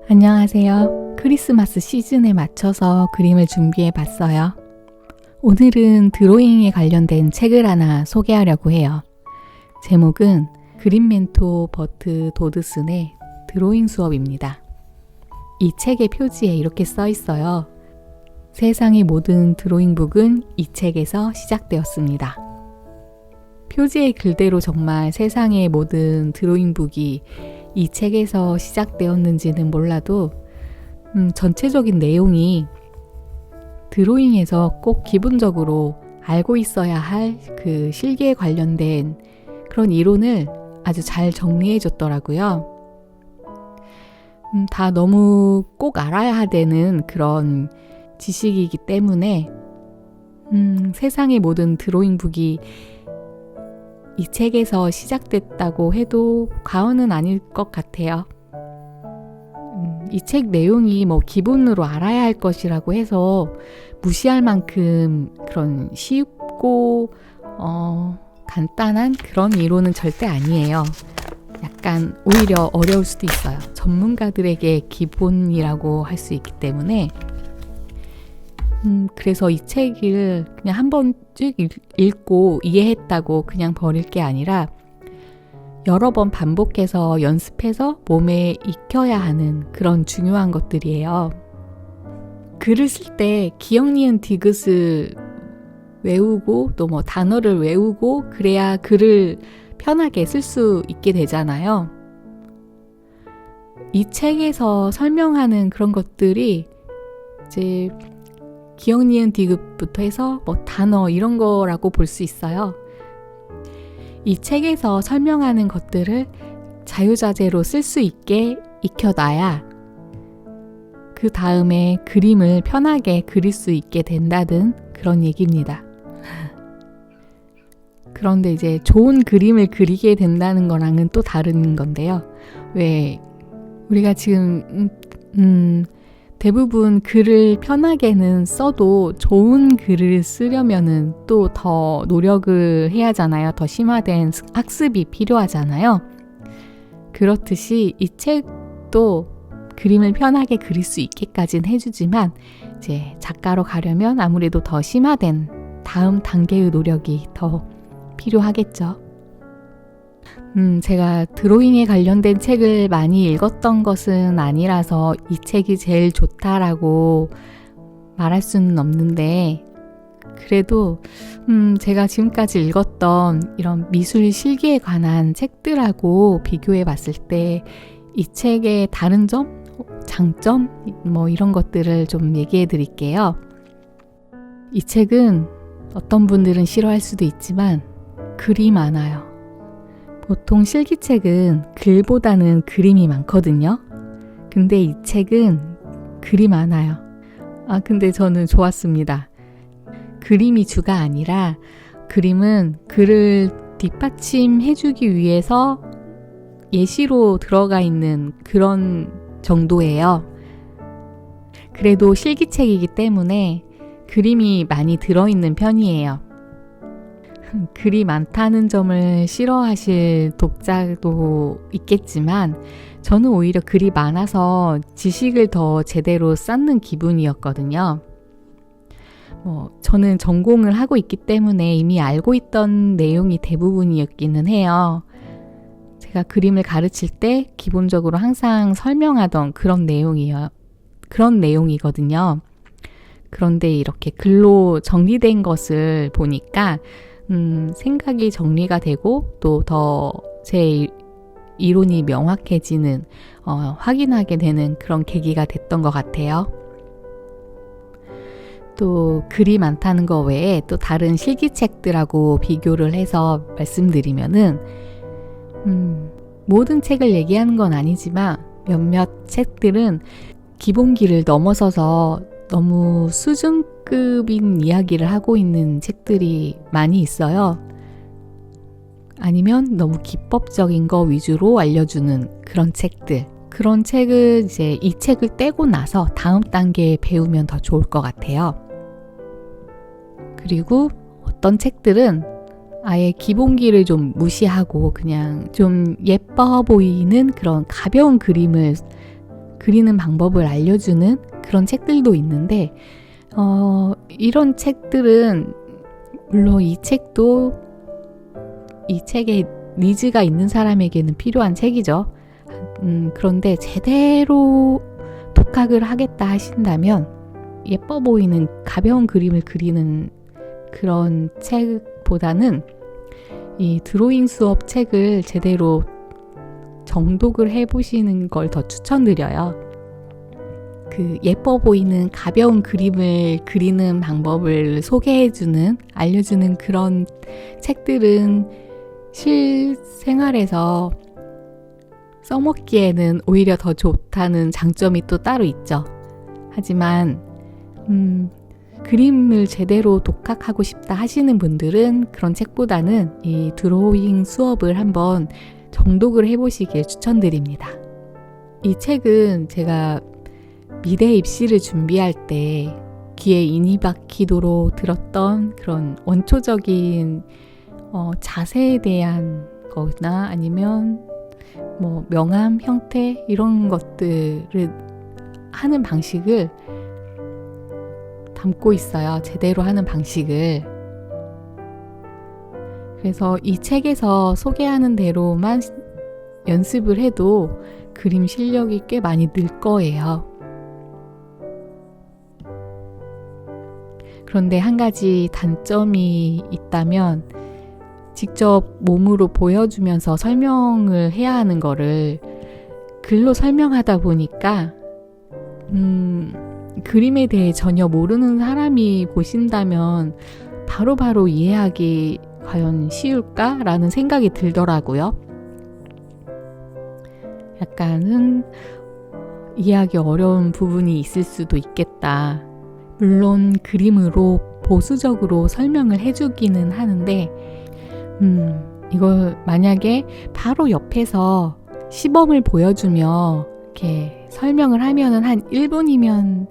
안녕하세요. 크리스마스 시즌에 맞춰서 그림을 준비해 봤어요. 오늘은 드로잉에 관련된 책을 하나 소개하려고 해요. 제목은 그림 멘토 버트 도드슨의 드로잉 수업입니다. 이 책의 표지에 이렇게 써 있어요. 세상의 모든 드로잉북은 이 책에서 시작되었습니다. 표지의 글대로 정말 세상의 모든 드로잉북이 이 책에서 시작되었는지는 몰라도 전체적인 내용이 드로잉에서 꼭 기본적으로 알고 있어야 할 그 실기에 관련된 그런 이론을 아주 잘 정리해 줬더라고요. 다 너무 꼭 알아야 되는 그런 지식이기 때문에 세상의 모든 드로잉북이 이 책에서 시작됐다고 해도 과언은 아닐 것 같아요. 이 책 내용이 기본으로 알아야 할 것이라고 해서 무시할 만큼 그런 쉽고 간단한 그런 이론은 절대 아니에요. 약간 오히려 어려울 수도 있어요. 전문가들에게 기본이라고 할 수 있기 때문에 그래서 이 책을 그냥 한번 쭉 읽고 이해했다고 그냥 버릴 게 아니라 여러 번 반복해서 연습해서 몸에 익혀야 하는 그런 중요한 것들이에요. 글을 쓸 때 기역, 니은, 디귿을 외우고 또 단어를 외우고 그래야 글을 편하게 쓸 수 있게 되잖아요. 이 책에서 설명하는 그런 것들이 이제 기역, 니은, 디귿부터 해서 단어 이런 거라고 볼 수 있어요. 이 책에서 설명하는 것들을 자유자재로 쓸 수 있게 익혀놔야 그 다음에 그림을 편하게 그릴 수 있게 된다는 그런 얘기입니다. 그런데 이제 좋은 그림을 그리게 된다는 거랑은 또 다른 건데요. 왜 우리가 지금 대부분 글을 편하게는 써도 좋은 글을 쓰려면은 또 더 노력을 해야 하잖아요. 더 심화된 학습이 필요하잖아요. 그렇듯이 이 책도 그림을 편하게 그릴 수 있게까지는 해주지만 이제 작가로 가려면 아무래도 더 심화된 다음 단계의 노력이 더 필요하겠죠. 제가 드로잉에 관련된 책을 많이 읽었던 것은 아니라서 이 책이 제일 좋다라고 말할 수는 없는데 그래도 제가 지금까지 읽었던 이런 미술 실기에 관한 책들하고 비교해 봤을 때 이 책의 다른 점, 장점 이런 것들을 좀 얘기해 드릴게요. 이 책은 어떤 분들은 싫어할 수도 있지만 글이 많아요. 보통 실기책은 글보다는 그림이 많거든요. 근데 이 책은 글이 많아요. 근데 저는 좋았습니다. 그림이 주가 아니라 그림은 글을 뒷받침해주기 위해서 예시로 들어가 있는 그런 정도예요. 그래도 실기책이기 때문에 그림이 많이 들어있는 편이에요. 글이 많다는 점을 싫어하실 독자도 있겠지만 저는 오히려 글이 많아서 지식을 더 제대로 쌓는 기분이었거든요. 저는 전공을 하고 있기 때문에 이미 알고 있던 내용이 대부분이었기는 해요. 제가 그림을 가르칠 때 기본적으로 항상 설명하던 그런 내용이거든요. 그런데 이렇게 글로 정리된 것을 보니까 생각이 정리가 되고 또 더 제 이론이 명확해지는 확인하게 되는 그런 계기가 됐던 것 같아요. 또 글이 많다는 거 외에 또 다른 실기책들하고 비교를 해서 말씀드리면은 모든 책을 얘기하는 건 아니지만 몇몇 책들은 기본기를 넘어서서 너무 수준급인 이야기를 하고 있는 책들이 많이 있어요. 아니면 너무 기법적인 거 위주로 알려주는 그런 책들. 그런 책을 이제 이 책을 떼고 나서 다음 단계에 배우면 더 좋을 것 같아요. 그리고 어떤 책들은 아예 기본기를 좀 무시하고 그냥 좀 예뻐 보이는 그런 가벼운 그림을 그리는 방법을 알려주는 그런 책들도 있는데 이런 책들은 물론 이 책도 이 책에 니즈가 있는 사람에게는 필요한 책이죠. 그런데 제대로 독학을 하겠다 하신다면 예뻐 보이는 가벼운 그림을 그리는 그런 책보다는 이 드로잉 수업 책을 제대로 정독을 해보시는 걸 더 추천드려요. 그 예뻐 보이는 가벼운 그림을 그리는 방법을 소개해주는, 알려주는 그런 책들은 실생활에서 써먹기에는 오히려 더 좋다는 장점이 또 따로 있죠. 하지만 그림을 제대로 독학하고 싶다 하시는 분들은 그런 책보다는 이 드로잉 수업을 한번 정독을 해보시길 추천드립니다. 이 책은 제가 미대 입시를 준비할 때 귀에 인이 박히도록 들었던 그런 원초적인 자세에 대한 거나 아니면 뭐 명암 형태 이런 것들을 하는 방식을 담고 있어요. 제대로 하는 방식을. 그래서 이 책에서 소개하는 대로만 연습을 해도 그림 실력이 꽤 많이 늘 거예요. 그런데 한 가지 단점이 있다면 직접 몸으로 보여주면서 설명을 해야 하는 거를 글로 설명하다 보니까 그림에 대해 전혀 모르는 사람이 보신다면 바로바로 이해하기 과연 쉬울까라는 생각이 들더라고요. 약간은 이해하기 어려운 부분이 있을 수도 있겠다. 물론 그림으로 보수적으로 설명을 해주기는 하는데 이걸 만약에 바로 옆에서 시범을 보여주며 이렇게 설명을 하면은 한 1분이면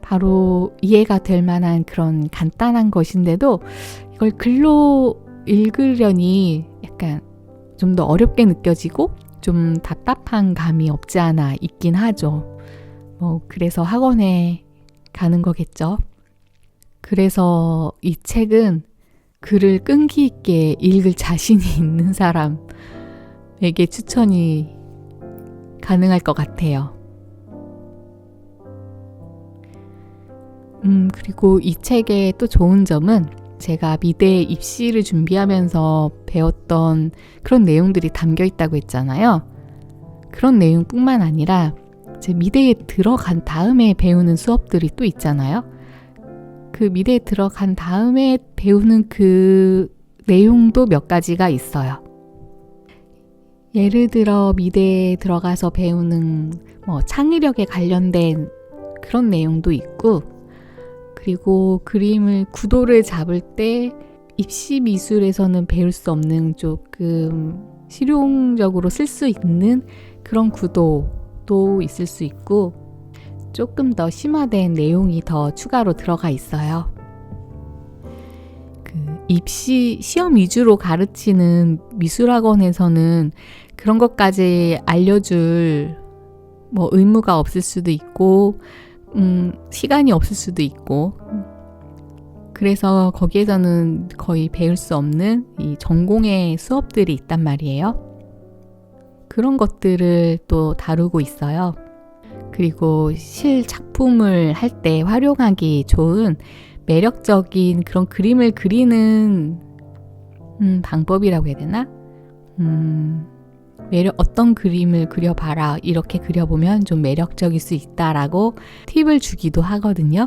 바로 이해가 될 만한 그런 간단한 것인데도 이걸 글로 읽으려니 약간 좀 더 어렵게 느껴지고 좀 답답한 감이 없지 않아 있긴 하죠. 그래서 학원에 가는 거겠죠. 그래서 이 책은 글을 끈기 있게 읽을 자신이 있는 사람에게 추천이 가능할 것 같아요. 그리고 이 책의 또 좋은 점은 제가 미대 입시를 준비하면서 배웠던 그런 내용들이 담겨 있다고 했잖아요. 그런 내용뿐만 아니라 제 미대에 들어간 다음에 배우는 수업들이 또 있잖아요. 그 미대에 들어간 다음에 배우는 그 내용도 몇 가지가 있어요. 예를 들어 미대에 들어가서 배우는 창의력에 관련된 그런 내용도 있고, 그리고 그림을 구도를 잡을 때 입시 미술에서는 배울 수 없는 조금 실용적으로 쓸 수 있는 그런 구도도 있을 수 있고, 조금 더 심화된 내용이 더 추가로 들어가 있어요. 그 입시 시험 위주로 가르치는 미술학원에서는 그런 것까지 알려줄 의무가 없을 수도 있고 시간이 없을 수도 있고, 그래서 거기에서는 거의 배울 수 없는 이 전공의 수업들이 있단 말이에요. 그런 것들을 또 다루고 있어요. 그리고 실작품을 할 때 활용하기 좋은 매력적인 그런 그림을 그리는 방법이라고 해야 되나? 어떤 그림을 그려봐라, 이렇게 그려보면 좀 매력적일 수 있다라고 팁을 주기도 하거든요.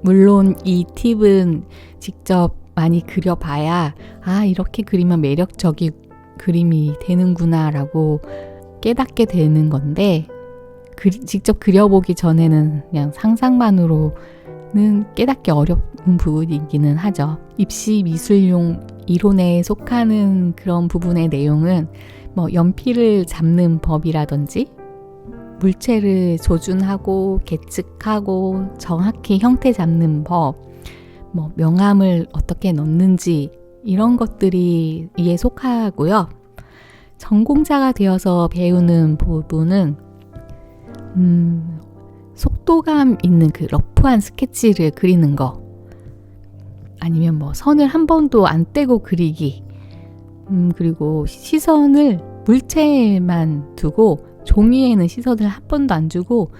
물론 이 팁은 직접 많이 그려봐야 이렇게 그리면 매력적인 그림이 되는구나 라고 깨닫게 되는 건데, 직접 그려보기 전에는 그냥 상상만으로는 깨닫기 어려운 부분이기는 하죠. 입시 미술용 이론에 속하는 그런 부분의 내용은 뭐 연필을 잡는 법이라든지 물체를 조준하고 계측하고 정확히 형태 잡는 법, 뭐 명암을 어떻게 넣는지 이런 것들이 이에 속하고요. 전공자가 되어서 배우는 부분은 속도감 있는 그 러프한 스케치를 그리는 거, 아니면 뭐 선을 한 번도 안 떼고 그리기, 그리고 시선을 물체에만 두고 종이에는 시선을 한 번도 안 주고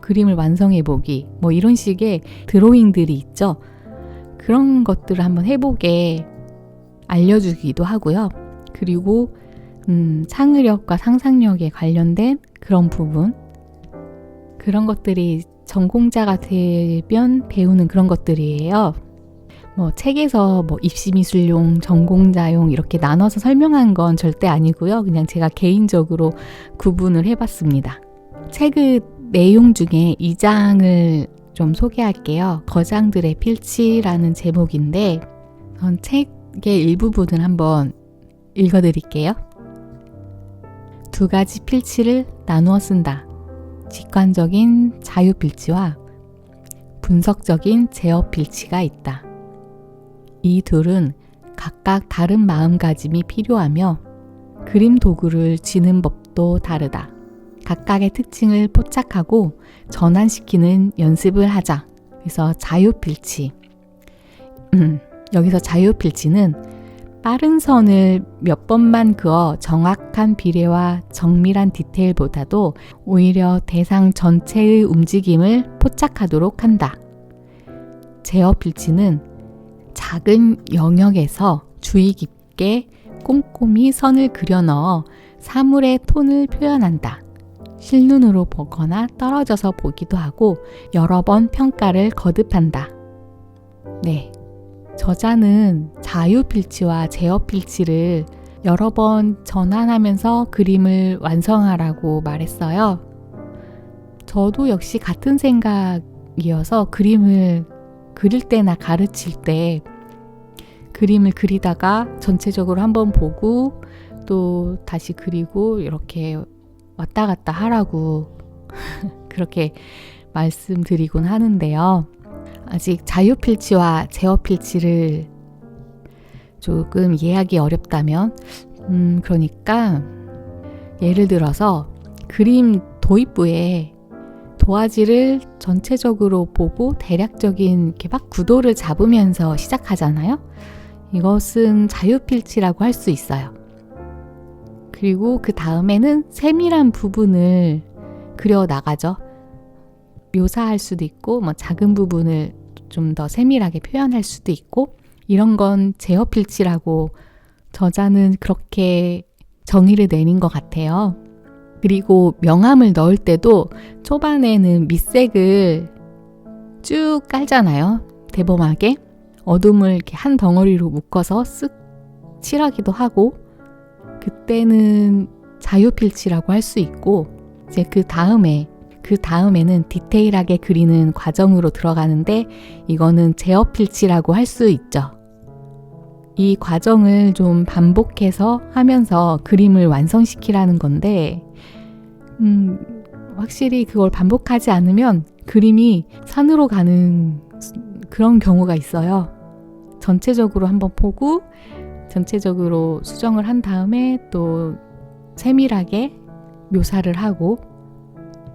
그림을 완성해 보기, 뭐 이런 식의 드로잉들이 있죠. 그런 것들을 한번 해보게 알려주기도 하고요. 그리고 창의력과 상상력에 관련된 그런 부분, 그런 것들이 전공자가 되면 배우는 그런 것들이에요. 뭐 책에서 뭐 입시미술용, 전공자용 이렇게 나눠서 설명한 건 절대 아니고요. 그냥 제가 개인적으로 구분을 해봤습니다. 책의 내용 중에 2장을 좀 소개할게요. 거장들의 필치라는 제목인데 전 책의 일부분을 한번 읽어드릴게요. 2가지 필치를 나누어 쓴다. 직관적인 자유필치와 분석적인 제어필치가 있다. 이 둘은 각각 다른 마음가짐이 필요하며 그림 도구를 쥐는 법도 다르다. 각각의 특징을 포착하고 전환시키는 연습을 하자. 그래서 자유필치. 여기서 자유필치는 빠른 선을 몇 번만 그어 정확한 비례와 정밀한 디테일보다도 오히려 대상 전체의 움직임을 포착하도록 한다. 제어필치는 작은 영역에서 주의 깊게 꼼꼼히 선을 그려 넣어 사물의 톤을 표현한다. 실눈으로 보거나 떨어져서 보기도 하고 여러 번 평가를 거듭한다. 네, 저자는 자유필치와 제어필치를 여러 번 전환하면서 그림을 완성하라고 말했어요. 저도 역시 같은 생각이어서 그림을 그릴 때나 가르칠 때 그림을 그리다가 전체적으로 한번 보고 또 다시 그리고 이렇게 왔다 갔다 하라고 그렇게 말씀드리곤 하는데요. 아직 자유필치와 제어필치를 조금 이해하기 어렵다면 그러니까 예를 들어서 그림 도입부에 도화지를 전체적으로 보고 대략적인 이렇게 막 구도를 잡으면서 시작하잖아요. 이것은 자유필치라고 할 수 있어요. 그리고 그 다음에는 세밀한 부분을 그려 나가죠. 묘사할 수도 있고 뭐 작은 부분을 좀 더 세밀하게 표현할 수도 있고 이런 건 제어필치라고 저자는 그렇게 정의를 내린 것 같아요. 그리고 명암을 넣을 때도 초반에는 밑색을 쭉 깔잖아요. 대범하게 어둠을 이렇게 한 덩어리로 묶어서 쓱 칠하기도 하고 그때는 자유필치라고 할 수 있고 이제 그 다음에는 디테일하게 그리는 과정으로 들어가는데 이거는 제어필치라고 할 수 있죠. 이 과정을 좀 반복해서 하면서 그림을 완성시키라는 건데 확실히 그걸 반복하지 않으면 그림이 산으로 가는 그런 경우가 있어요. 전체적으로 한번 보고 전체적으로 수정을 한 다음에 또 세밀하게 묘사를 하고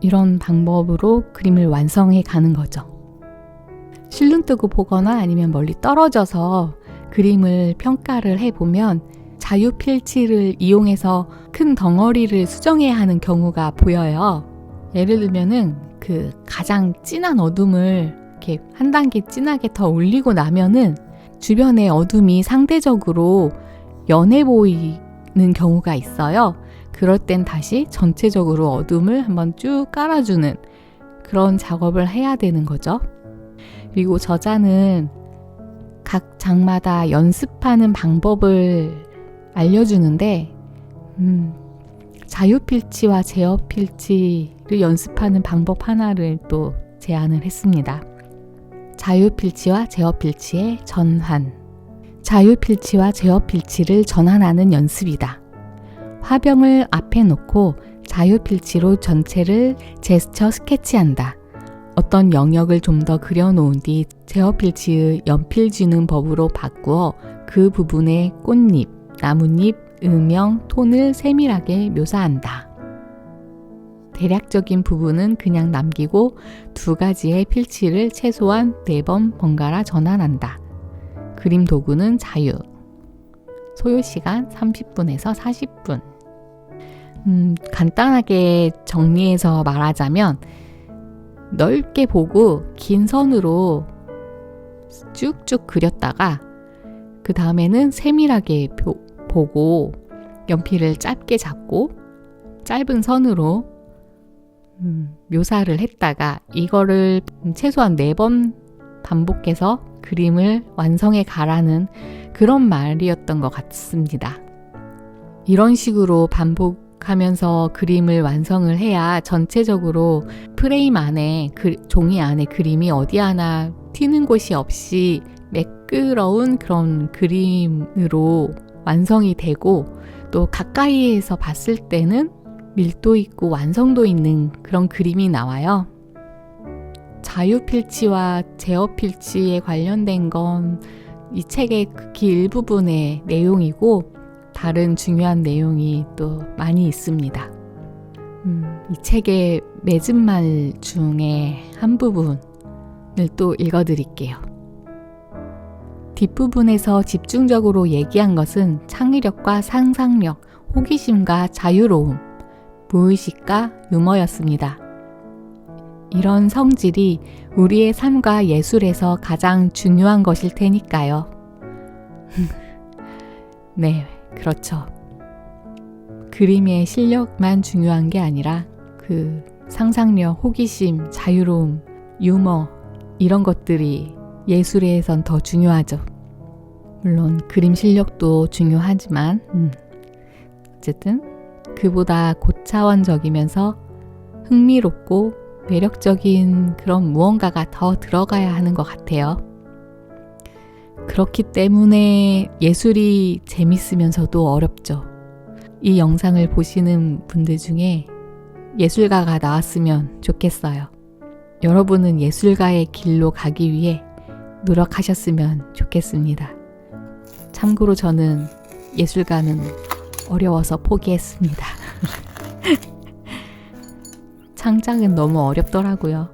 이런 방법으로 그림을 완성해 가는 거죠. 실눈 뜨고 보거나 아니면 멀리 떨어져서 그림을 평가를 해보면 자유필치를 이용해서 큰 덩어리를 수정해야 하는 경우가 보여요. 예를 들면은 그 가장 진한 어둠을 이렇게 한 단계 진하게 더 올리고 나면은 주변의 어둠이 상대적으로 연해 보이는 경우가 있어요. 그럴 땐 다시 전체적으로 어둠을 한번 쭉 깔아주는 그런 작업을 해야 되는 거죠. 그리고 저자는 각 장마다 연습하는 방법을 알려주는데 자유필치와 제어필치를 연습하는 방법 하나를 또 제안을 했습니다. 자유필치와 제어필치의 전환. 자유필치와 제어필치를 전환하는 연습이다. 화병을 앞에 놓고 자유필치로 전체를 제스처 스케치한다. 어떤 영역을 좀 더 그려놓은 뒤 제어필치의 연필 쥐는 법으로 바꾸어 그 부분의 꽃잎, 나뭇잎, 음영, 톤을 세밀하게 묘사한다. 대략적인 부분은 그냥 남기고 2가지의 필치를 최소한 4번 번갈아 전환한다. 그림 도구는 자유. 소요시간 30분에서 40분. 간단하게 정리해서 말하자면 넓게 보고 긴 선으로 쭉쭉 그렸다가 그 다음에는 세밀하게 보고 연필을 짧게 잡고 짧은 선으로 묘사를 했다가 이거를 최소한 4번 반복해서 그림을 완성해 가라는 그런 말이었던 것 같습니다. 이런 식으로 반복하면서 그림을 완성을 해야 전체적으로 프레임 안에 종이 안에 그림이 어디 하나 튀는 곳이 없이 매끄러운 그런 그림으로 완성이 되고 또 가까이에서 봤을 때는 밀도 있고 완성도 있는 그런 그림이 나와요. 자유필치와 제어필치에 관련된 건 이 책의 극히 일부분의 내용이고 다른 중요한 내용이 또 많이 있습니다. 이 책의 맺은 말 중에 한 부분을 또 읽어드릴게요. 뒷부분에서 집중적으로 얘기한 것은 창의력과 상상력, 호기심과 자유로움, 무의식과 유머였습니다. 이런 성질이 우리의 삶과 예술에서 가장 중요한 것일 테니까요. 네, 그렇죠. 그림의 실력만 중요한 게 아니라 그 상상력, 호기심, 자유로움, 유머 이런 것들이 예술에선 더 중요하죠. 물론 그림 실력도 중요하지만 어쨌든 그보다 고차원적이면서 흥미롭고 매력적인 그런 무언가가 더 들어가야 하는 것 같아요. 그렇기 때문에 예술이 재밌으면서도 어렵죠. 이 영상을 보시는 분들 중에 예술가가 나왔으면 좋겠어요. 여러분은 예술가의 길로 가기 위해 노력하셨으면 좋겠습니다. 참고로 저는 예술가는 어려워서 포기했습니다. 창작은 너무 어렵더라고요.